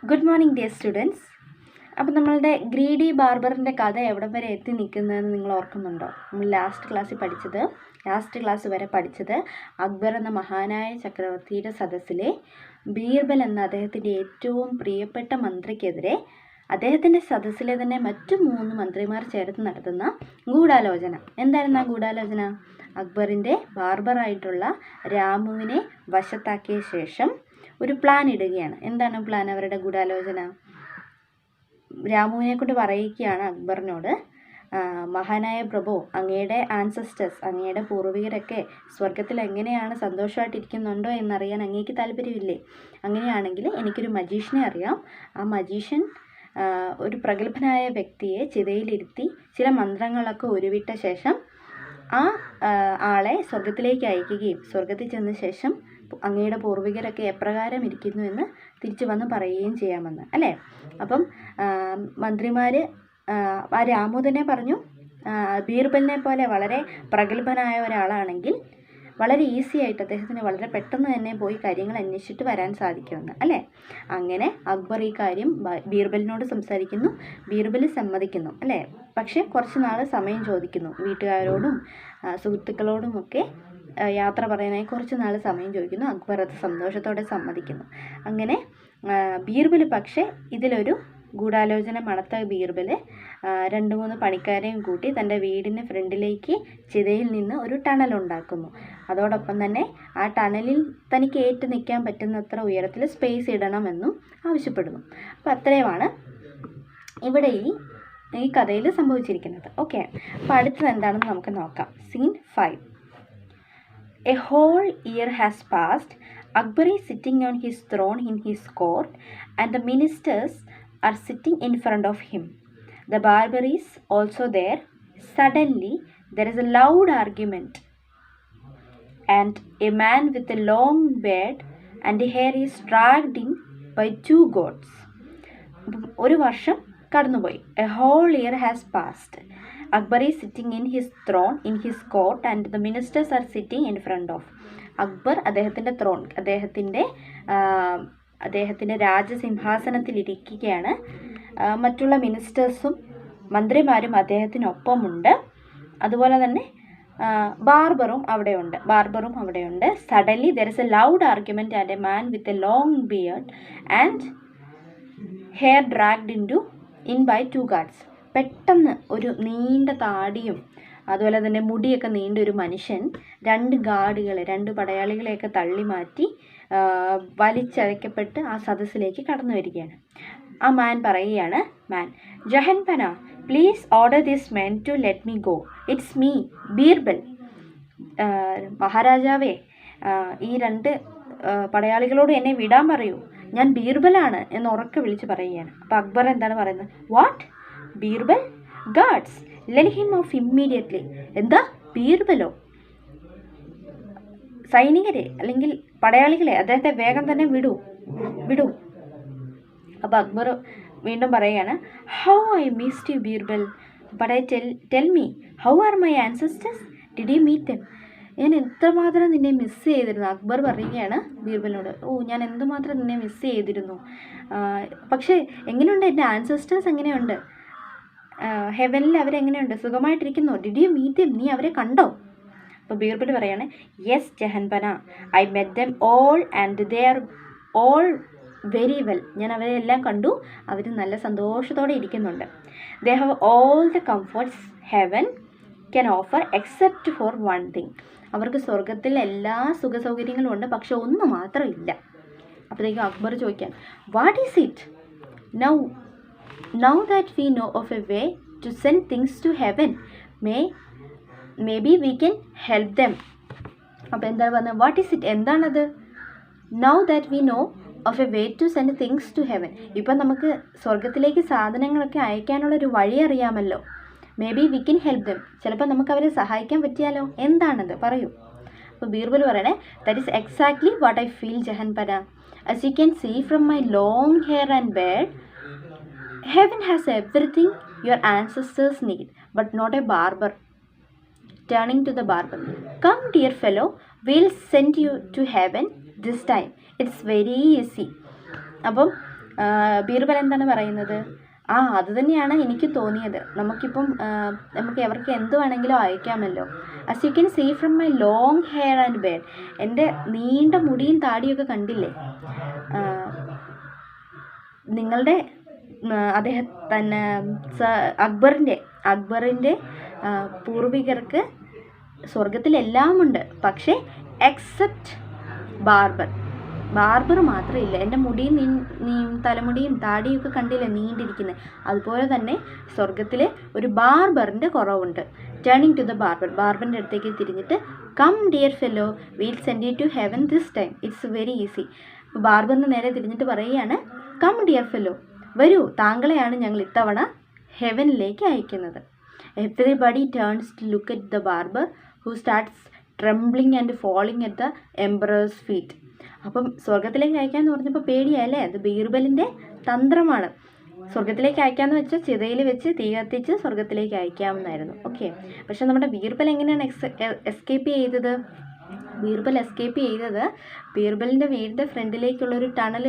Good morning dear students. അപ്പോൾ നമ്മളുടെ greedy ബാർബറിൻ്റെ കഥ എവിടം വരെ എത്തി നിൽക്കുന്നതെന്ന് നിങ്ങൾ ഓർക്കുന്നുണ്ടോ? നമ്മൾ ലാസ്റ്റ് ക്ലാസ് വരെ പഠിച്ചത് അക്ബർ എന്ന മഹാനായ ചക്രവർത്തിയുടെ സദസ്സിലെ ബീർബൽ എന്ന അദ്ദേഹത്തിൻ്റെ ഏറ്റവും പ്രിയപ്പെട്ട മന്ത്രിക്കെതിരെ അദ്ദേഹത്തിൻ്റെ സദസ്സിലെ തന്നെ മറ്റു 3 മന്ത്രിമാർ ചേർത്ത് നടത്തുന്ന ഗൂഢാലോചന. എന്തായിരുന്നു ആ ഗൂഢാലോചന? അക്ബറിൻ്റെ ബാർബറായിട്ടുള്ള രാമുവിനെ വശത്താക്കിയ ശേഷം ഒരു പ്ലാൻ ഇടുകയാണ്. എന്താണ് പ്ലാൻ? അവരുടെ ഗൂഢാലോചന. രാമുവിനെ കൊണ്ട് പറയിക്കുകയാണ് അക്ബറിനോട്, മഹാനായ പ്രഭു, അങ്ങയുടെ ആൻസസ്റ്റേഴ്സ്, അങ്ങയുടെ പൂർവികരൊക്കെ സ്വർഗത്തിൽ എങ്ങനെയാണ് സന്തോഷമായിട്ടിരിക്കുന്നുണ്ടോ എന്നറിയാൻ അങ്ങേക്ക് താല്പര്യമില്ലേ? അങ്ങനെയാണെങ്കിൽ എനിക്കൊരു മജീഷ്യനെ അറിയാം. ആ മജീഷ്യൻ ഒരു പ്രഗത്ഭനായ വ്യക്തിയെ ചിതയിലിരുത്തി ചില മന്ത്രങ്ങളൊക്കെ ഉരുവിട്ട ശേഷം ആ ആളെ സ്വർഗത്തിലേക്ക് അയക്കുകയും സ്വർഗത്തിൽ ചെന്ന ശേഷം അങ്ങയുടെ പൂർവികരൊക്കെ എപ്രകാരം ഇരിക്കുന്നു എന്ന് തിരിച്ചു വന്ന് പറയുകയും ചെയ്യാമെന്ന്, അല്ലേ? അപ്പം മന്ത്രിമാർ ആ രാമു തന്നെ പറഞ്ഞു, ബീർബലിനെ പോലെ വളരെ പ്രഗത്ഭനായ ഒരാളാണെങ്കിൽ വളരെ ഈസി ആയിട്ട് അദ്ദേഹത്തിന് വളരെ പെട്ടെന്ന് തന്നെ പോയി കാര്യങ്ങൾ അന്വേഷിച്ചിട്ട് വരാൻ സാധിക്കുമെന്ന്, അല്ലേ? അങ്ങനെ അക്ബർ ഈ കാര്യം ബീർബലിനോട് സംസാരിക്കുന്നു. ബീർബൽ സമ്മതിക്കുന്നു, അല്ലേ? പക്ഷേ കുറച്ച് നാൾ സമയം ചോദിക്കുന്നു. വീട്ടുകാരോടും സുഹൃത്തുക്കളോടുമൊക്കെ യാത്ര പറയാനായി കുറച്ച് നാൾ സമയം ചോദിക്കുന്നു. അക്ബർ അത് സന്തോഷത്തോടെ സമ്മതിക്കുന്നു. അങ്ങനെ ബീർബൽ പക്ഷേ ഇതിലൊരു ഗൂഢാലോചന മണത്ത ബീർബൽ 2-3 പണിക്കാരെയും കൂട്ടി തൻ്റെ വീടിന് ഫ്രണ്ടിലേക്ക് ചിതയിൽ നിന്ന് ഒരു ടണൽ ഉണ്ടാക്കുന്നു. അതോടൊപ്പം തന്നെ ആ ടണലിൽ തനിക്ക് ഏറ്റു നിൽക്കാൻ പറ്റുന്നത്ര ഉയരത്തിൽ സ്പേസ് ഇടണമെന്നും ആവശ്യപ്പെടുന്നു. അപ്പോൾ അത്രയുമാണ് ഇവിടെ ഈ കഥയിൽ സംഭവിച്ചിരിക്കുന്നത്. ഓക്കെ, അപ്പോൾ അടുത്തത് എന്താണെന്ന് നമുക്ക് നോക്കാം. Scene 5. A whole year has passed. Akbar is sitting on his throne in his court and the ministers are sitting in front of him. The barber is also there. Suddenly there is a loud argument and a man with a long beard and hair is dragged in by 2 goats. ഒരു വർഷം കടന്നുപോയി. A whole year has passed. Akbar is sitting in his throne in his court and the ministers are sitting in front of. Akbar അദ്ദേഹത്തിൻ്റെ thrown, അദ്ദേഹത്തിൻ്റെ രാജസിംഹാസനത്തിലിരിക്കുകയാണ്. മറ്റുള്ള മിനിസ്റ്റേഴ്സും മന്ത്രിമാരും അദ്ദേഹത്തിനൊപ്പമുണ്ട്. അതുപോലെ തന്നെ ബാർബറും അവിടെയുണ്ട്. Suddenly there is a loud argument and a man with a long beard and hair dragged in by 2 guards. പെട്ടെന്ന് ഒരു നീണ്ട താടിയും അതുപോലെ തന്നെ മുടിയൊക്കെ നീണ്ട ഒരു മനുഷ്യൻ 2 പടയാളികളെയൊക്കെ തള്ളി മാറ്റി വലിച്ചഴക്കപ്പെട്ട് ആ സദസ്സിലേക്ക് കടന്നു വരികയാണ്. ആ മാൻ പറയുകയാണ്, Jahanpanah, please order this man to let me go. It's me, Birbal. മഹാരാജാവേ, ഈ 2 പടയാളികളോട് എന്നെ വിടാൻ പറയൂ, ഞാൻ ബീർബലാണ് എന്ന് ഉറക്കെ വിളിച്ച് പറയുകയാണ്. അപ്പോൾ അക്ബർ എന്താണ് പറയുന്നത്? What? Birbal? Guards, let him of immediately. എന്താ, ബീർബലോ? സൈനികരെ അല്ലെങ്കിൽ പടയാളികളെ അദ്ദേഹത്തെ വേഗം തന്നെ വിടൂ. അപ്പോൾ അക്ബർ വീണ്ടും പറയുകയാണ്, how I missed you Birbal, but I tell me, how are my ancestors, did you meet them? ഞാൻ എത്രമാത്രം നിന്നെ മിസ് ചെയ്തിരുന്നു. അക്ബർ പറയുകയാണ് ബീർബലിനോട്, ഞാൻ എന്തുമാത്രം നിന്നെ മിസ് ചെയ്തിരുന്നു. പക്ഷേ എങ്ങനെയുണ്ട് എൻ്റെ ആൻസസ്റ്റേഴ്സ്? എങ്ങനെയുണ്ട്? ഹെവനിൽ അവരെങ്ങനെയുണ്ട്? സുഖമായിട്ടിരിക്കുന്നു? Did you meet them? നീ അവരെ കണ്ടോ? അപ്പോൾ ബീർബൽ പറയാണ്, yes Jahanpanah, I met them all and they are all very well. ഞാൻ അവരെ എല്ലാം കണ്ടു, അവർ നല്ല സന്തോഷത്തോടെ ഇരിക്കുന്നുണ്ട്. They have all the comforts heaven can offer except for 1 thing. അവർക്ക് സ്വർഗത്തിൽ എല്ലാ സുഖസൗകര്യങ്ങളും ഉണ്ട്, പക്ഷെ ഒന്ന് മാത്രമില്ല. അപ്പോഴേക്കും അക്ബർ ചോദിക്കാൻ, what is it? Now that we know of a way to send things to heaven, maybe we can help them. അപ്പോൾ എന്താണ് പറഞ്ഞത്? What is it? എന്താണത്? Now that we know of a way to send things to heaven. ഇപ്പം നമുക്ക് സ്വർഗത്തിലേക്ക് സാധനങ്ങളൊക്കെ അയക്കാനുള്ളൊരു വഴി അറിയാമല്ലോ. Maybe we can help them. ചിലപ്പോൾ നമുക്ക് അവരെ സഹായിക്കാൻ പറ്റിയാലോ. എന്താണത്? പറയൂ. അപ്പോൾ ബീർബൽ പറയണേ, that is exactly what I feel Jahanpanah. As you can see from my long hair and beard, heaven has everything your ancestors need, but not a barber. Turning to the barber, come dear fellow, we'll send you to heaven this time. It's very easy. അപ്പം ബീർബൽ എന്താണ് പറയുന്നത്? അത് തന്നെയാണ് എനിക്ക് തോന്നിയത്. നമുക്ക് എവർക്ക് എന്ത് വേണമെങ്കിലും അയക്കാമല്ലോ. As you can see from my long hair and beard, എൻ്റെ നീണ്ട മുടിയും താടിയൊക്കെ കണ്ടില്ലേ? നിങ്ങളുടെ അദ്ദേഹം തന്നെ അക്ബറിൻ്റെ പൂർവികർക്ക് സ്വർഗത്തിലെല്ലാമുണ്ട്, പക്ഷേ എക്സെപ്റ്റ് ബാർബർ മാത്രമില്ല. എൻ്റെ മുടിയും തലമുടിയും താടിയൊക്കെ കണ്ടില്ലേ നീണ്ടിരിക്കുന്നത്? അതുപോലെ തന്നെ സ്വർഗത്തിലെ ഒരു ബാർബറിൻ്റെ കുറവുണ്ട്. ടേണിങ് ടു ദ ബാർബറിൻ്റെ അടുത്തേക്ക് തിരിഞ്ഞിട്ട്, come dear fellow, will send you to heaven this time, it's very easy. അപ്പോൾ ബാർബറിന് നേരെ തിരിഞ്ഞിട്ട് പറയുകയാണ്, കം ഡിയർ ഫെല്ലോ, വരൂ, താങ്കളെയാണ് ഞങ്ങൾ ഇത്തവണ ഹെവനിലേക്ക് അയക്കുന്നത്. Everybody turns to look at the barber who starts trembling and falling at the emperor's feet. അപ്പം സ്വർഗത്തിലേക്ക് അയക്കാമെന്ന് പറഞ്ഞപ്പോൾ പേടിയല്ലേ? അത് ബീർബലിൻ്റെ തന്ത്രമാണ്. സ്വർഗത്തിലേക്ക് അയക്കാമെന്ന് വെച്ചാൽ ചിതയിൽ വെച്ച് തീ കത്തിച്ച് സ്വർഗത്തിലേക്ക് അയക്കാമെന്നായിരുന്നു. ഓക്കെ, പക്ഷെ നമ്മുടെ ബീർബൽ എങ്ങനെയാണ് എസ്കേപ്പ് ചെയ്തത്? ബീർബലിൻ്റെ വീടിൻ്റെ ഫ്രണ്ടിലേക്കുള്ളൊരു ടണൽ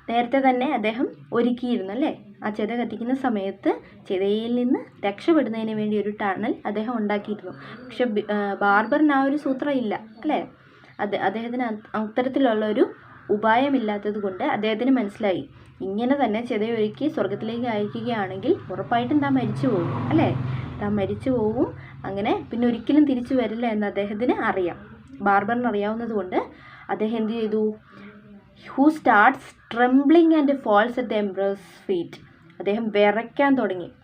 നേരത്തെ തന്നെ അദ്ദേഹം ഒരുക്കിയിരുന്നു അല്ലേ? ആ ചിത കത്തിക്കുന്ന സമയത്ത് ചിതയിൽ നിന്ന് രക്ഷപ്പെടുന്നതിന് വേണ്ടി ഒരു ടണൽ അദ്ദേഹം ഉണ്ടാക്കിയിരുന്നു. പക്ഷെ ബാർബറിന് ആ ഒരു സൂത്രം ഇല്ല അല്ലേ? അദ്ദേഹത്തിന് അത്തരത്തിലുള്ളൊരു ഉപായമില്ലാത്തത് കൊണ്ട് അദ്ദേഹത്തിന് മനസ്സിലായി, ഇങ്ങനെ തന്നെ ചിതയൊരുക്കി സ്വർഗത്തിലേക്ക് അയക്കുകയാണെങ്കിൽ ഉറപ്പായിട്ടും താൻ മരിച്ചു പോകും അല്ലേ? താൻ മരിച്ചു പോകും, അങ്ങനെ പിന്നെ ഒരിക്കലും തിരിച്ചു വരില്ല എന്ന് അദ്ദേഹത്തിന് അറിയാം. ബാർബറിന് അറിയാവുന്നത് കൊണ്ട് അദ്ദേഹം എന്ത് ചെയ്തു? Who starts trembling and falls at the emperor's feet. അദ്ദേഹം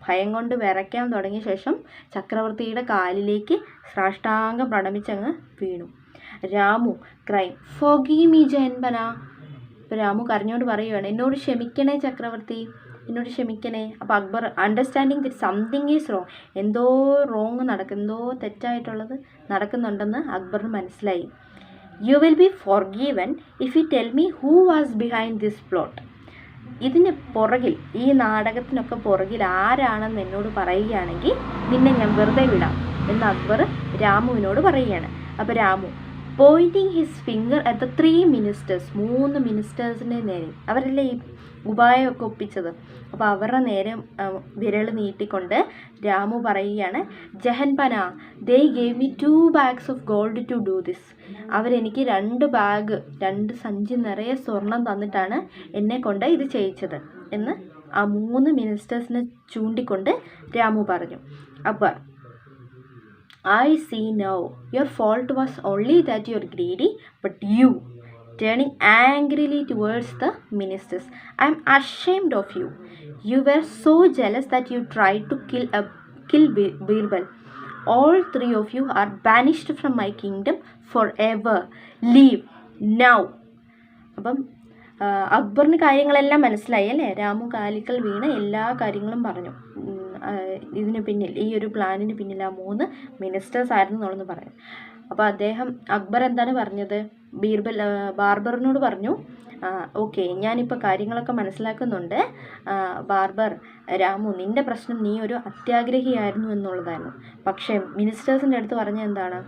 ഭയം കൊണ്ട് വിറയ്ക്കാൻ തുടങ്ങിയ ശേഷം ചക്രവർത്തിയുടെ കാലിലേക്ക് സാഷ്ടാംഗം പ്രണമിച്ചങ്ങ് വീണു. രാമു ക്രൈം, ഫോർഗീവ് മീ ജയൻപന. ഇപ്പോൾ രാമു കരഞ്ഞോണ്ട് പറയുകയാണ്, എന്നോട് ക്ഷമിക്കണേ ചക്രവർത്തി, എന്നോട് ക്ഷമിക്കണേ. അപ്പോൾ Akbar understanding that something is wrong, എന്തോ തെറ്റായിട്ടുള്ളത് നടക്കുന്നുണ്ടെന്ന് അക്ബറിന് മനസ്സിലായി. You will be forgiven if you tell me who was behind this plot. ഇതിന് പുറകിൽ, ഈ നാടകത്തിനൊക്കെ പുറകിൽ ആരാണെന്ന് എന്നോട് പറയുകയാണെങ്കിൽ നിന്നെ ഞാൻ വെറുതെ വിടാം എന്ന് അക്ബർ രാമുവിനോട് പറയുകയാണ്. അപ്പോൾ Ramu pointing his finger at the 3 ministers, 3 മിനിസ്റ്റേഴ്സിൻ്റെ നേരെ, അവരല്ലേ ഈ ഉപായമൊക്കെ ഒപ്പിച്ചത്, അപ്പോൾ അവരുടെ നേരെ വിരൽ നീട്ടിക്കൊണ്ട് രാമു പറയുകയാണ്, ജഹൻപന, they gave me 2 bags of gold to do this. അവരെനിക്ക് 2 സഞ്ചി നിറയെ സ്വർണം തന്നിട്ടാണ് എന്നെ കൊണ്ട് ഇത് ചെയ്യിച്ചത് എന്ന് ആ 3 മിനിസ്റ്റേഴ്സിനെ ചൂണ്ടിക്കൊണ്ട് രാമു പറഞ്ഞു. Akbar, I see now, your fault was only that you are greedy, but you, turning angrily towards the ministers, I am ashamed of you. You were so jealous that you tried to kill Birbal. All 3 of you are banished from my kingdom forever. Leave now. അപ്പം അക്ബറിന് കാര്യങ്ങളെല്ലാം മനസ്സിലായി അല്ലേ? രാമു കാലിക്കൽ വീണ് എല്ലാ കാര്യങ്ങളും പറഞ്ഞു. ഇതിന് പിന്നിൽ, ഈ ഒരു പ്ലാനിന് പിന്നിൽ ആ 3 മിനിസ്റ്റേഴ്സ് ആയിരുന്നു എന്നുള്ളത് പറഞ്ഞു. അപ്പോൾ അക്ബർ എന്താണ് പറഞ്ഞത്? ബാർബറിനോട് പറഞ്ഞു, ഓക്കെ, ഞാനിപ്പോൾ കാര്യങ്ങളൊക്കെ മനസ്സിലാക്കുന്നുണ്ട് രാമു, നിൻ്റെ പ്രശ്നം നീ ഒരു അത്യാഗ്രഹിയായിരുന്നു എന്നുള്ളതായിരുന്നു. പക്ഷേ മിനിസ്റ്റേഴ്സിൻ്റെ അടുത്ത് പറഞ്ഞ എന്താണ്?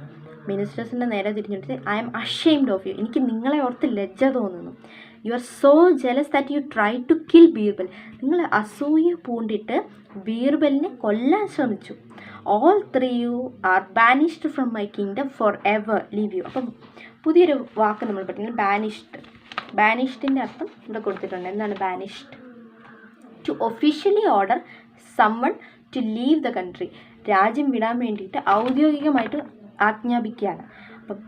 മിനിസ്റ്റേഴ്സിൻ്റെ നേരെ തിരിഞ്ഞിട്ട്, I am ashamed of you, എനിക്ക് നിങ്ങളെ ഓർത്ത് ലജ്ജ തോന്നുന്നു. You are so jealous that you try to kill Birbal. നിങ്ങൾ അസൂയ പൂണ്ടിട്ട് ബീർബലിനെ കൊല്ലാൻ ശ്രമിച്ചു. All 3 you are banished from my kingdom forever. Leave you. അപ്പം പുതിയൊരു വാക്ക് നമ്മൾ പഠിക്കുന്നത് ബാനിഷ്ഡിൻ്റെ അർത്ഥം ഇവിടെ കൊടുത്തിട്ടുണ്ട്. എന്താണ് banished? To officially order summon to leave the country. രാജ്യം വിടാൻ വേണ്ടിയിട്ട് ഔദ്യോഗികമായിട്ട് ആജ്ഞാപിക്കുകയാണ്. അപ്പം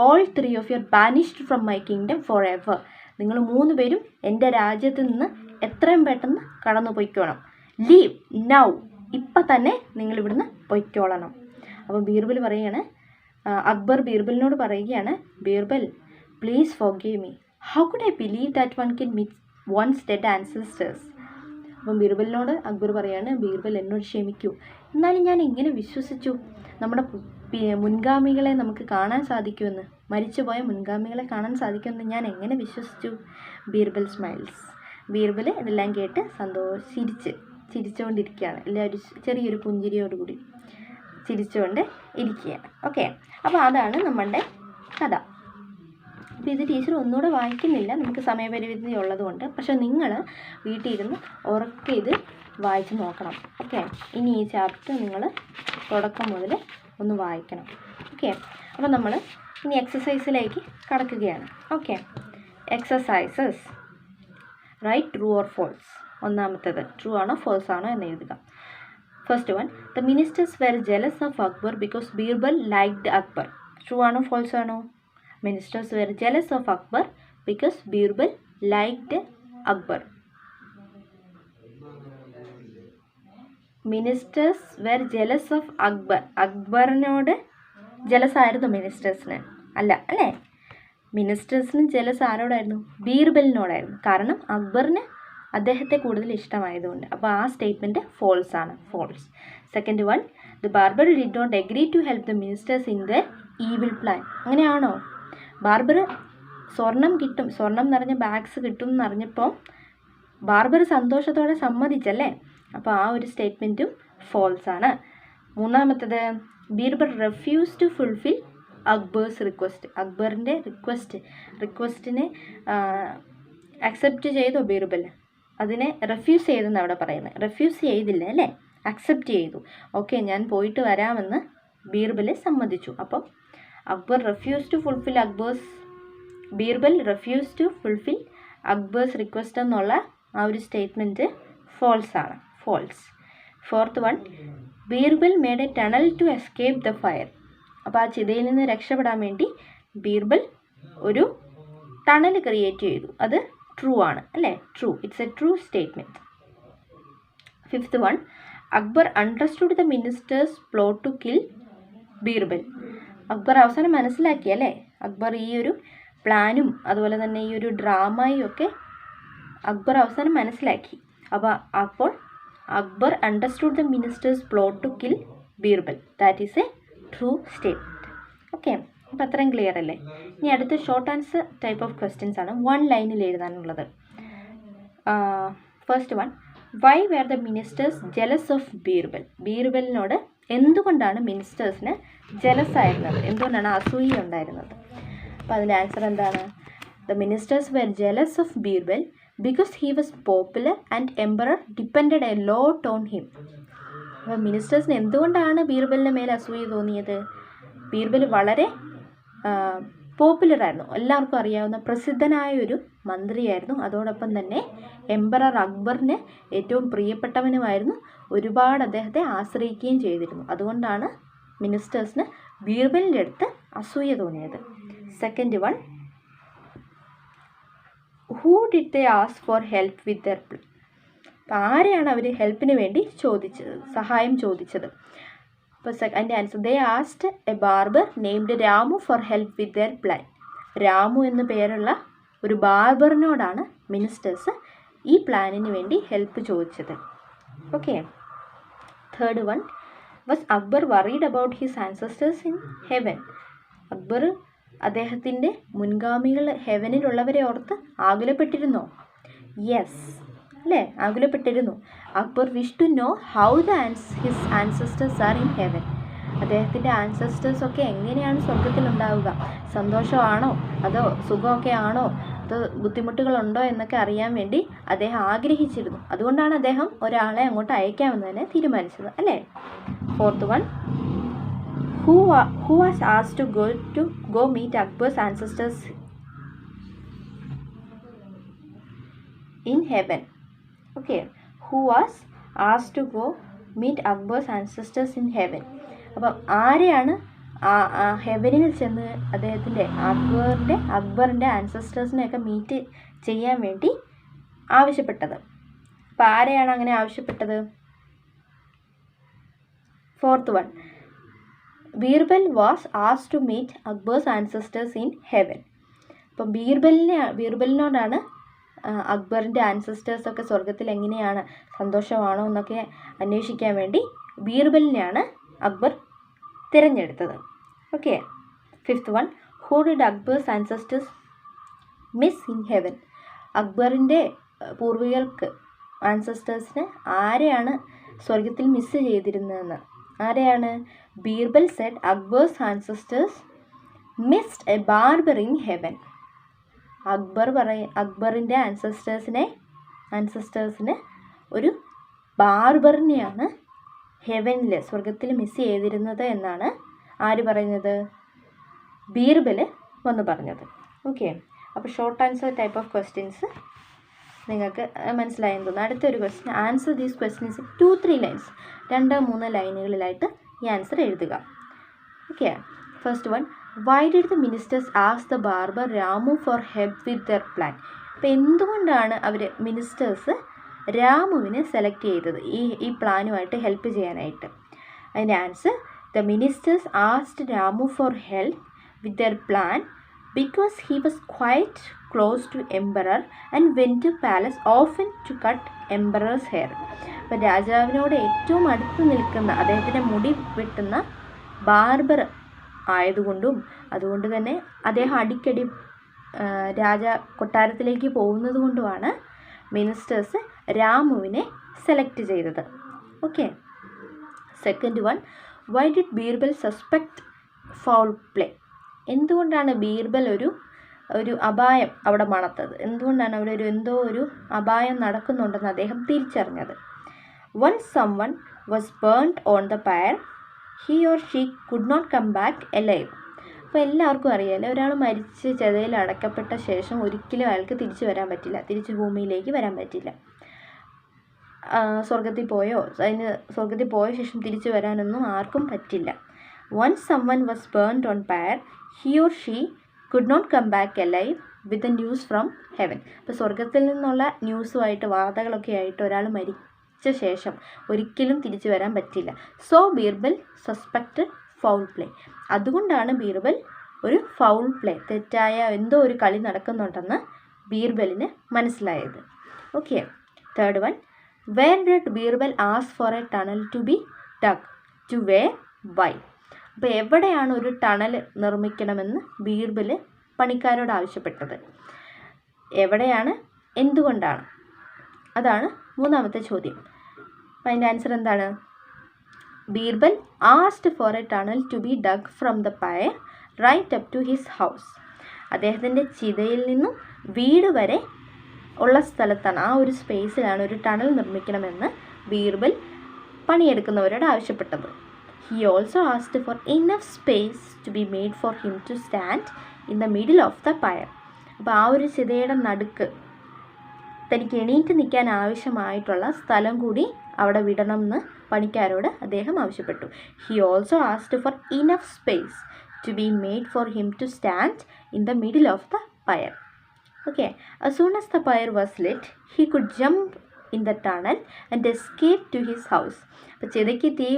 all 3 of you are banished from my kingdom forever. നിങ്ങൾ 3 പേരും എൻ്റെ രാജ്യത്ത് നിന്ന് എത്രയും പെട്ടെന്ന് കടന്നു പൊയ്ക്കോണം. ലീവ് നൗ, ഇപ്പം തന്നെ നിങ്ങൾ ഇവിടുന്ന് പൊയ്ക്കോളണം. അപ്പോൾ ബീർബൽ പറയുകയാണ്, അക്ബർ ബീർബലിനോട് പറയുകയാണ്, Birbal, please forgive me. How could I believe that one can meet one's dead ancestors. അപ്പം ബീർബലിനോട് അക്ബർ പറയാണ്, ബീർബൽ, എന്നോട് ക്ഷമിക്കൂ, എന്നാലും ഞാൻ എങ്ങനെ വിശ്വസിച്ചു നമ്മുടെ മുൻഗാമികളെ നമുക്ക് കാണാൻ സാധിക്കുമെന്ന്, മരിച്ചുപോയ മുൻഗാമികളെ കാണാൻ സാധിക്കുമെന്ന് ഞാൻ എങ്ങനെ വിശ്വസിച്ചു? ബീർബൽ സ്മൈൽസ്. ബീർബൽ ഇതെല്ലാം കേട്ട് ചിരിച്ചുകൊണ്ടിരിക്കുകയാണ്. എല്ലാവരും ചെറിയൊരു പുഞ്ചിരിയോടുകൂടി ചിരിച്ചുകൊണ്ട് ഇരിക്കുകയാണ്. ഓക്കെ, അപ്പോൾ അതാണ് നമ്മളുടെ കഥ. അപ്പോൾ ഇത് ടീച്ചർ ഒന്നുകൂടെ വായിക്കുന്നില്ല, നമുക്ക് സമയപരിമിതി ഉള്ളതുകൊണ്ട്. പക്ഷേ നിങ്ങൾ വീട്ടിൽ ഇരുന്ന് ഉറക്കെ ഇത് വായിച്ച് നോക്കണം. ഓക്കെ, ഇനി ഈ ചാപ്റ്റർ നിങ്ങൾ തുടക്കം മുതൽ ഒന്ന് വായിക്കണം. ഓക്കെ, അപ്പോൾ നമ്മൾ ഇനി എക്സസൈസിലേക്ക് കടക്കുകയാണ്. Okay, exercises. Write true or false. ഒന്നാമത്തേത് ട്രൂ ആണോ ഫോൾസ് ആണോ എന്ന് എഴുതുക. First one, the ministers were jealous of Akbar because Birbal liked Akbar. True ആണോ ഫോൾസ് ആണോ? Ministers were jealous of Akbar because Birbal liked Akbar. Ministers were jealous of Akbar. അക്ബറിനോട് ജലസ് ആയിരുന്നു മിനിസ്റ്റേഴ്സിന്? അല്ല, അല്ലേ? മിനിസ്റ്റേഴ്സിന് ജലസ് ആരോടായിരുന്നു? ബീർബലിനോടായിരുന്നു. കാരണം അക്ബറിന് അദ്ദേഹത്തെ കൂടുതൽ ഇഷ്ടമായതുകൊണ്ട്. അപ്പോൾ ആ സ്റ്റേറ്റ്മെൻറ്റ് ഫോൾസ് ആണ്, false. Second one, the barber did not agree to help the ministers in the evil plan. അങ്ങനെയാണോ? ബാർബർ സ്വർണം കിട്ടും, സ്വർണം നിറഞ്ഞ ബാഗ്സ് കിട്ടും എന്നറിഞ്ഞപ്പോൾ ബാർബർ സന്തോഷത്തോടെ സമ്മതിച്ചല്ലേ? അപ്പോൾ ആ ഒരു സ്റ്റേറ്റ്മെൻറ്റും ഫോൾസ് ആണ്. മൂന്നാമത്തത്, Birbal refuse to fulfil Akbar's request. അക്ബറിൻ്റെ റിക്വസ്റ്റിനെ അക്സെപ്റ്റ് ചെയ്തോ ബീർബൽ? അതിനെ റെഫ്യൂസ് ചെയ്തെന്ന് അവിടെ പറയുന്നത്. റെഫ്യൂസ് ചെയ്തില്ല അല്ലേ, അക്സെപ്റ്റ് ചെയ്തു. ഓക്കെ, ഞാൻ പോയിട്ട് വരാമെന്ന് ബീർബൽ സമ്മതിച്ചു. അപ്പം Akbar refuse to fulfil Birbal refuse to fulfil Akbar's request എന്നുള്ള ആ ഒരു സ്റ്റേറ്റ്മെൻറ്റ് ഫോൾസ് ആണ്, false. Fourth one, Birbal made a tunnel to escape the fire. അപ്പോൾ ആ ചിതയിൽ നിന്ന് രക്ഷപ്പെടാൻ വേണ്ടി ബീർബൽ ഒരു ടണൽ ക്രിയേറ്റ് ചെയ്തു. അത് ട്രൂ ആണ് അല്ലേ? True, it's a true statement. Fifth one, Akbar understood the ministers plot to kill Birbal. Akbar അവസാനം മനസ്സിലാക്കി അല്ലേ? അക്ബർ ഈ ഒരു പ്ലാനും അതുപോലെ തന്നെ ഈ ഒരു ഡ്രാമയും ഒക്കെ അക്ബർ അവസാനം മനസ്സിലാക്കി. അപ്പോൾ Akbar understood the ministers plot to kill Birbal. That is a true statement. Okay, അപ്പോൾ അത്രയും ക്ലിയർ അല്ലേ? ഇനി അടുത്ത short answer type of questions ആണ്, വൺ ലൈനിൽ എഴുതാനുള്ളത്. First one, why were the ministers jealous of Birbal. ബീർബലിനോട് എന്തുകൊണ്ടാണ് മിനിസ്റ്റേഴ്സിന് ജെലസ് ആയിരുന്നത്? എന്തുകൊണ്ടാണ് അസൂയ ഉണ്ടായിരുന്നത്? അപ്പോൾ അതിൻ്റെ ആൻസർ എന്താണ്? The ministers were jealous of Birbal because he was popular and emperor depended a lot on him. അപ്പോൾ മിനിസ്റ്റേഴ്സിന് എന്തുകൊണ്ടാണ് ബീർബലിന് മേലെ അസൂയ തോന്നിയത്? ബീർബൽ വളരെ പോപ്പുലറായിരുന്നു, എല്ലാവർക്കും അറിയാവുന്ന പ്രസിദ്ധനായ ഒരു മന്ത്രിയായിരുന്നു. അതോടൊപ്പം തന്നെ എംപറർ അക്ബറിന് ഏറ്റവും പ്രിയപ്പെട്ടവനുമായിരുന്നു. ഒരുപാട് അദ്ദേഹത്തെ ആശ്രയിക്കുകയും ചെയ്തിരുന്നു. അതുകൊണ്ടാണ് മിനിസ്റ്റേഴ്സിന് ബീർബലിൻ്റെ അടുത്ത് അസൂയ തോന്നിയത്. Second one, who did they ask for help with their plan. അപ്പോൾ ആരെയാണ് അവർ ഹെൽപ്പിന് വേണ്ടി സഹായം ചോദിച്ചത്? അപ്പോൾ അതിൻ്റെ answer, they asked A barber named Ramu for help with their plan. Ramu എന്ന് പേരുള്ള ഒരു ബാർബറിനോടാണ് മിനിസ്റ്റേഴ്സ് ഈ പ്ലാനിന് വേണ്ടി ഹെൽപ്പ് ചോദിച്ചത്. Okay. Third one, was Akbar worried about his ancestors in heaven. Akbar അദ്ദേഹത്തിൻ്റെ മുൻഗാമികൾ ഹെവനിലുള്ളവരെ ഓർത്ത് ആകുലപ്പെട്ടിരുന്നോ? യെസ് അല്ലേ, ആകുലപ്പെട്ടിരുന്നു. Akbar wish to know how his ancestors are in heaven. അദ്ദേഹത്തിൻ്റെ ആൻസസ്റ്റേഴ്സൊക്കെ എങ്ങനെയാണ് സ്വർഗത്തിലുണ്ടാവുക? സന്തോഷമാണോ അതോ സുഖമൊക്കെ ആണോ അതോ ബുദ്ധിമുട്ടുകളുണ്ടോ എന്നൊക്കെ അറിയാൻ വേണ്ടി അദ്ദേഹം ആഗ്രഹിച്ചിരുന്നു. അതുകൊണ്ടാണ് അദ്ദേഹം ഒരാളെ അങ്ങോട്ട് അയക്കാമെന്ന് തന്നെ തീരുമാനിച്ചത് അല്ലേ? Fourth one, who was asked to go meet Akbar's ancestors in heaven. Okay, who was asked to go meet Akbar's ancestors in heaven. അപ്പം ആരെയാണ് ഹെവനിൽ ചെന്ന് അദ്ദേഹത്തിൻ്റെ അക്ബറിൻ്റെ ആൻസസ്റ്റേഴ്സിനെയൊക്കെ മീറ്റ് ചെയ്യാൻ വേണ്ടി ആവശ്യപ്പെട്ടത്? അപ്പോൾ ആരെയാണ് അങ്ങനെ ആവശ്യപ്പെട്ടത്? Fourth one, Birbal was asked to meet Akbar's ancestors in heaven. അപ്പം ബീർബലിനോടാണ് അക്ബറിൻ്റെ ആൻസസ്റ്റേഴ്സൊക്കെ സ്വർഗത്തിൽ എങ്ങനെയാണ്, സന്തോഷമാണോ എന്നൊക്കെ അന്വേഷിക്കാൻ വേണ്ടി ബീർബലിനെയാണ് അക്ബർ തിരഞ്ഞെടുത്തത്. Okay. Fifth one, who did Akbar's ancestors miss in heaven. അക്ബറിൻ്റെ പൂർവികർക്ക് ആൻസസ്റ്റേഴ്സിന് ആരെയാണ് സ്വർഗത്തിൽ മിസ് ചെയ്തിരുന്നതെന്ന്? ആരെയാണ്? Birbal said Akbar's ancestors missed a barber in heaven. അക്ബറിൻ്റെ ആൻസസ്റ്റേഴ്സിന് ഒരു ബാർബറിനെയാണ് ഹെവനിൽ സ്വർഗത്തിൽ മിസ് ചെയ്തിരുന്നത് എന്നാണ് ആര് പറയുന്നത്? ബീർബൽ വന്ന് പറഞ്ഞത്. ഓക്കെ, അപ്പോൾ short answer type of questions നിങ്ങൾക്ക് മനസ്സിലായെന്ന് തോന്നുന്നു. അടുത്തൊരു question, answer these questions 2-3 lines, 2-3 ലൈനുകളിലായിട്ട് ഈ ആൻസർ എഴുതുക. Okay, first one, Y did the ministers ask the barber Ramu for help with there plan? അപ്പോൾ എന്തുകൊണ്ടാണ് അവർ മിനിസ്റ്റേഴ്സ് രാമുവിനെ സെലക്ട് ചെയ്തത് ഈ പ്ലാനുമായിട്ട് ഹെൽപ്പ് ചെയ്യാനായിട്ട്? അതിൻ്റെ answer, the ministers asked Ramu for help with there plan because he was quite close to emperor and went to palace often to cut emperor's hair. അപ്പോൾ രാജാവിനോട് ഏറ്റവും അടുത്ത് നിൽക്കുന്ന, അദ്ദേഹത്തിൻ്റെ മുടി വെട്ടുന്ന ബാർബർ ആയതുകൊണ്ടും അതുകൊണ്ട് തന്നെ അദ്ദേഹം അടിക്കടി കൊട്ടാരത്തിലേക്ക് പോകുന്നത് കൊണ്ടുമാണ് മിനിസ്റ്റേഴ്സ് രാമുവിനെ സെലക്ട് ചെയ്തത്. Okay, second one, Y did Birbal suspect foul play? എന്തുകൊണ്ടാണ് ബീർബൽ ഒരു അപായം അവിടെ മണത്തത്? എന്തുകൊണ്ടാണ് അവിടെ എന്തോ ഒരു അപായം നടക്കുന്നുണ്ടെന്ന് അദ്ദേഹം തിരിച്ചറിഞ്ഞത്? Once someone was burned on the fire he or she could not come back alive. അപ്പോൾ എല്ലാവർക്കും അറിയാമല്ലോ, ഒരാൾ മരിച്ച് ചെതയിൽ അടക്കപ്പെട്ട ശേഷം ഒരിക്കലും അയാൾക്ക് തിരിച്ചു വരാൻ പറ്റില്ല, തിരിച്ച് ഭൂമിയിലേക്ക് വരാൻ പറ്റില്ല. സ്വർഗത്തിൽ പോയ ശേഷം തിരിച്ചു വരാനൊന്നും ആർക്കും പറ്റില്ല. Once someone was burned on fire, he or she could not come back alive with the news from heaven. അപ്പോൾ സ്വർഗത്തിൽ നിന്നുള്ള ന്യൂസുമായിട്ട് വാർത്തകളൊക്കെ ആയിട്ട് ഒരാൾ മരിച്ച ശേഷം ഒരിക്കലും തിരിച്ചു വരാൻ പറ്റില്ല. So Birbal suspected foul play. അതുകൊണ്ടാണ് ബീർബൽ ഒരു ഫൗൾ പ്ലേ, തെറ്റായ എന്തോ ഒരു കളി നടക്കുന്നുണ്ടെന്ന് ബീർബലിന് മനസ്സിലായത്. Okay, third one, where did Birbal ask for a tunnel to be dug, to where, why? അപ്പോൾ എവിടെയാണ് ഒരു ടണൽ നിർമ്മിക്കണമെന്ന് ബീർബൽ പണിക്കാരോട് ആവശ്യപ്പെട്ടത്? എവിടെയാണ്, എന്തുകൊണ്ടാണ്? അതാണ് മൂന്നാമത്തെ ചോദ്യം. അപ്പോൾ അതിൻ്റെ ആൻസർ എന്താണ്? Birbal asked for a tunnel to be dug from the fire right up to his house. അദ്ദേഹത്തിൻ്റെ ചിതയിൽ നിന്നും വീട് വരെ ഉള്ള സ്ഥലത്താണ്, ആ ഒരു സ്പേസിലാണ് ഒരു ടണൽ നിർമ്മിക്കണമെന്ന് ബീർബൽ പണിയെടുക്കുന്നവരോട് ആവശ്യപ്പെട്ടത്. He also asked for enough space to be made for him to stand in the middle of the fire. അപ്പോൾ ആ ഒരു ചിതയുടെ നടുക്ക് തനിക്ക് എണീറ്റ് നിൽക്കാൻ ആവശ്യമായിട്ടുള്ള സ്ഥലം കൂടി അവിടെ വിടണം എന്ന് പണിക്കാരോട് അദ്ദേഹം ആവശ്യപ്പെട്ടു. He also asked for enough space to be made for him to stand in the middle of the fire. Okay, as soon as the fire was lit, he could jump in the tunnel and escape to his house. അപ്പോൾ ചിതയ്ക്ക് തീ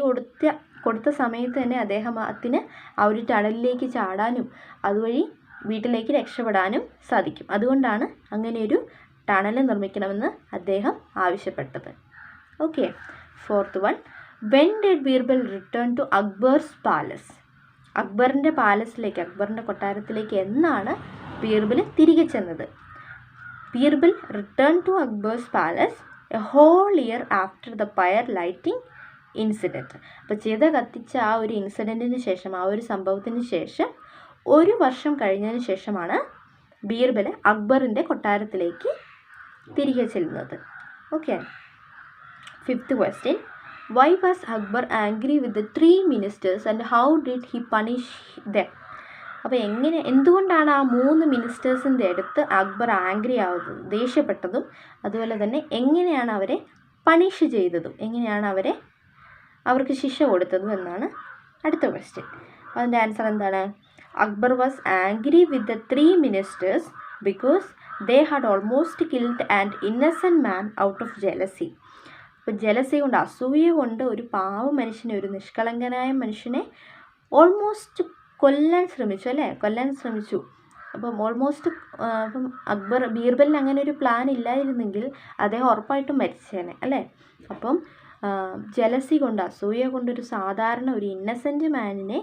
കൊടുത്ത സമയത്ത് തന്നെ അദ്ദേഹത്തിന് ആ ഒരു ടണലിലേക്ക് ചാടാനും അതുവഴി വീട്ടിലേക്ക് രക്ഷപ്പെടാനും സാധിക്കും. അതുകൊണ്ടാണ് അങ്ങനെയൊരു ടണൽ നിർമ്മിക്കണമെന്ന് അദ്ദേഹം ആവശ്യപ്പെട്ടത്. Okay, fourth one, when did Birbal return to Akbar's palace? അക്ബറിൻ്റെ പാലസിലേക്ക്, അക്ബറിൻ്റെ കൊട്ടാരത്തിലേക്ക് എന്നാണ് ബീർബൽ തിരികെ ചെന്നത്? Birbal return to Akbar's palace a whole year after the fire lighting incident. അപ്പോൾ ചിത കത്തിച്ച ആ ഒരു ഇൻസിഡൻറ്റിന് ശേഷം, ആ ഒരു സംഭവത്തിന് ശേഷം 1 വർഷം കഴിഞ്ഞതിന് ശേഷമാണ് ബീർബൽ അക്ബറിൻ്റെ കൊട്ടാരത്തിലേക്ക് തിരികെ ചെല്ലുന്നത്. Okay, fifth question, why was Akbar angry with the 3 ministers and how did he punish dum? അപ്പോൾ എന്തുകൊണ്ടാണ് ആ 3 മിനിസ്റ്റേഴ്സിൻ്റെ അടുത്ത് അക്ബർ ആംഗ്രി ആവുന്നത്, ദേഷ്യപ്പെട്ടതും, അതുപോലെ തന്നെ എങ്ങനെയാണ് അവരെ പണിഷ് ചെയ്തതും, എങ്ങനെയാണ് അവർക്ക് ശിക്ഷ കൊടുത്തതും എന്നാണ് അടുത്ത ക്വസ്റ്റ്യൻ. അതിൻ്റെ ആൻസർ എന്താണ്? Akbar was angry with the 3 ministers because they had almost killed and innocent man out of jealousy. അപ്പോൾ ജലസി കൊണ്ട്, അസൂയ കൊണ്ട് ഒരു പാവ മനുഷ്യനെ, ഒരു നിഷ്കളങ്കനായ മനുഷ്യനെ ഓൾമോസ്റ്റ് കൊല്ലാൻ ശ്രമിച്ചു. അപ്പം ബീർബലിന് അങ്ങനെ ഒരു പ്ലാൻ ഇല്ലായിരുന്നെങ്കിൽ അദ്ദേഹം ഉറപ്പായിട്ടും മരിച്ചേനെ അല്ലേ. അപ്പം ജലസി കൊണ്ട്, അസൂയ കൊണ്ടൊരു സാധാരണ ഒരു ഇന്നസെൻറ്റ് മാനിനെ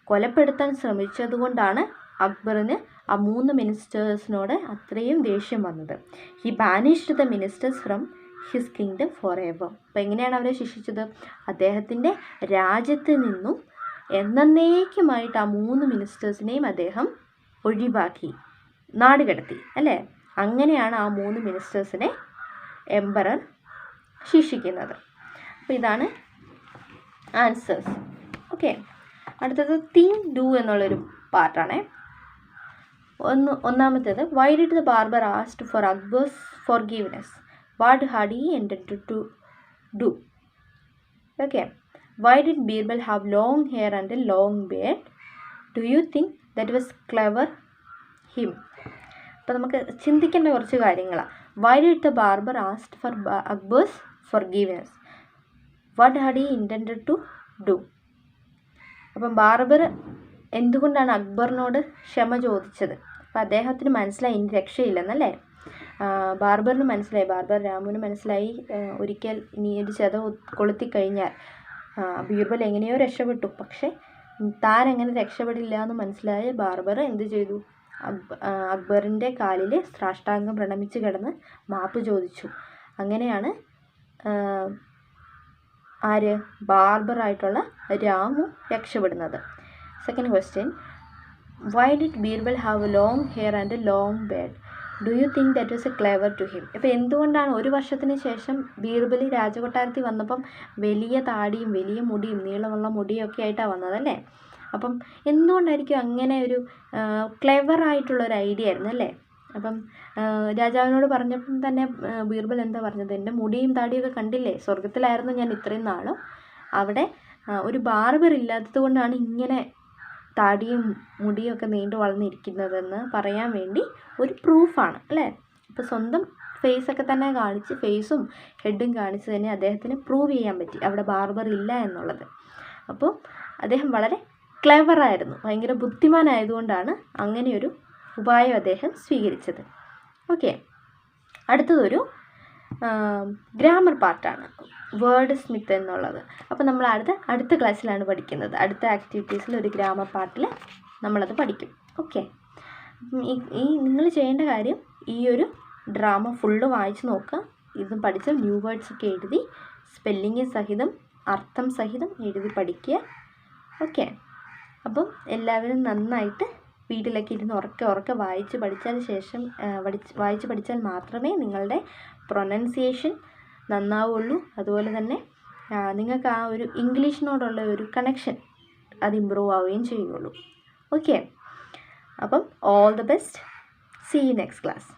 കൊലപ്പെടുത്താൻ ശ്രമിച്ചതുകൊണ്ടാണ് അക്ബറിന് ആ 3 മിനിസ്റ്റേഴ്സിനോട് അത്രയും ദേഷ്യം വന്നത്. He banished the ministers from his kingdom for ever. അപ്പോൾ എങ്ങനെയാണ് അവരെ ശിക്ഷിച്ചത്? അദ്ദേഹത്തിൻ്റെ രാജ്യത്ത് നിന്നും എന്നേക്കുമായിട്ട് ആ 3 മിനിസ്റ്റേഴ്സിനെയും അദ്ദേഹം ഒഴിവാക്കി. നാട് കടത്തി അല്ലേ. അങ്ങനെയാണ് ആ 3 മിനിസ്റ്റേഴ്സിനെ എംപറർ ശിക്ഷിക്കുന്നത്. അപ്പോൾ ഇതാണ് ആൻസേഴ്സ്. ഓക്കെ, അടുത്തത് തിങ്ക് ഡു എന്നുള്ളൊരു പാർട്ടാണേ. ഒന്നാമത്തേത്, why did the barber asked for Akbar's forgiveness, what had he intended to do. Okay, why did Birbal have long hair and a long beard, do you think that was clever him. അപ്പോൾ നമുക്ക് ചിന്തിക്കേണ്ട കുറച്ച് കാര്യങ്ങളാണ്. Why did the barber asked for Akbar's forgiveness, what had he intended to do. അപ്പം barber എന്തുകൊണ്ടാണ് അക്ബറിനോട് ക്ഷമ ചോദിച്ചത്? അപ്പം അദ്ദേഹത്തിന് മനസ്സിലായി ഇനി രക്ഷയില്ലെന്നല്ലേ. ബാർബറിന് മനസ്സിലായി, ബാർബർ രാമുവിന് മനസ്സിലായി ഒരിക്കൽ ഇനി ഒരു ചത കൊളുത്തിക്കഴിഞ്ഞാൽ ബീർബൽ എങ്ങനെയോ രക്ഷപ്പെട്ടു, പക്ഷേ താൻ എങ്ങനെ രക്ഷപ്പെടില്ല എന്ന് മനസ്സിലായ ബാർബർ എന്ത് ചെയ്തു? അക്ബറിൻ്റെ കാലിൽ സാഷ്ടാംഗം പ്രണമിച്ച് കിടന്ന് മാപ്പ് ചോദിച്ചു. അങ്ങനെയാണ് ആര്? ബാർബറായിട്ടുള്ള രാമു രക്ഷപ്പെടുന്നത്. Second question, why did Birbal have long hair and long beard, do you think that was a clever to him. ഇപ്പോൾ എന്തുകൊണ്ടാണ് 1 വർഷത്തിന് ശേഷം ബീർബൽ രാജകൊട്ടാരത്തിൽ വന്നപ്പം വലിയ താടിയും വലിയ മുടിയും നീളമുള്ള മുടിയൊക്കെ ആയിട്ടാണ് വന്നതല്ലേ. അപ്പം എന്തുകൊണ്ടായിരിക്കും അങ്ങനെ ഒരു ക്ലെവറായിട്ടുള്ളൊരു ഐഡിയ ആയിരുന്നു അല്ലേ. അപ്പം രാജാവിനോട് പറഞ്ഞപ്പം തന്നെ ബീർബൽ എന്താ പറഞ്ഞത്? എൻ്റെ മുടിയും താടിയൊക്കെ കണ്ടില്ലേ, സ്വർഗത്തിലായിരുന്നു ഞാൻ ഇത്രയും നാളും, അവിടെ ഒരു ബാർബർ ഇല്ലാത്തത് കൊണ്ടാണ് ഇങ്ങനെ താടിയും മുടിയൊക്കെ നീണ്ടു വളർന്നിരിക്കുന്നതെന്ന് പറയാൻ വേണ്ടി ഒരു പ്രൂഫാണ് അല്ലേ. അപ്പോൾ സ്വന്തം ഫേസൊക്കെ തന്നെ കാണിച്ച്, ഫേസും ഹെഡും കാണിച്ച് തന്നെ അദ്ദേഹത്തിന് പ്രൂവ് ചെയ്യാൻ പറ്റി അവിടെ ബാർബർ ഇല്ല എന്നുള്ളത്. അപ്പോൾ അദ്ദേഹം വളരെ ക്ലെവറായിരുന്നു, ഭയങ്കര ബുദ്ധിമാനായതുകൊണ്ടാണ് അങ്ങനെയൊരു ഉപായം അദ്ദേഹം സ്വീകരിച്ചത്. ഓക്കെ, അടുത്തതൊരു ഗ്രാമർ പാർട്ടാണ്, വേർഡ് സ്മിത്ത് എന്നുള്ളത്. അപ്പോൾ നമ്മൾ അടുത്ത ക്ലാസ്സിലാണ് പഠിക്കുന്നത്. അടുത്ത ആക്ടിവിറ്റീസിൽ ഒരു ഗ്രാമർ പാർട്ടിൽ നമ്മളത് പഠിക്കും. ഓക്കെ, ഈ നിങ്ങൾ ചെയ്യേണ്ട കാര്യം ഈ ഒരു ഡ്രാമ ഫുള്ള് വായിച്ച് നോക്കുക. ഇതും പഠിച്ച് ന്യൂ വേർഡ്സൊക്കെ എഴുതി സ്പെല്ലിങ് സഹിതം അർത്ഥം സഹിതം എഴുതി പഠിക്കുക. ഓക്കെ, അപ്പം എല്ലാവരും നന്നായിട്ട് വീട്ടിലൊക്കെ ഇരുന്ന് ഉറക്കെ വായിച്ച് പഠിച്ചാൽ മാത്രമേ നിങ്ങളുടെ പ്രൊനൗൺസിയേഷൻ നന്നാവുള്ളൂ. അതുപോലെ തന്നെ നിങ്ങൾക്ക് ആ ഒരു ഇംഗ്ലീഷിനോടുള്ള ഒരു കണക്ഷൻ അത് ഇമ്പ്രൂവ് ആവുകയും ചെയ്യുള്ളൂ. ഓക്കെ, അപ്പം all the best. See you next class.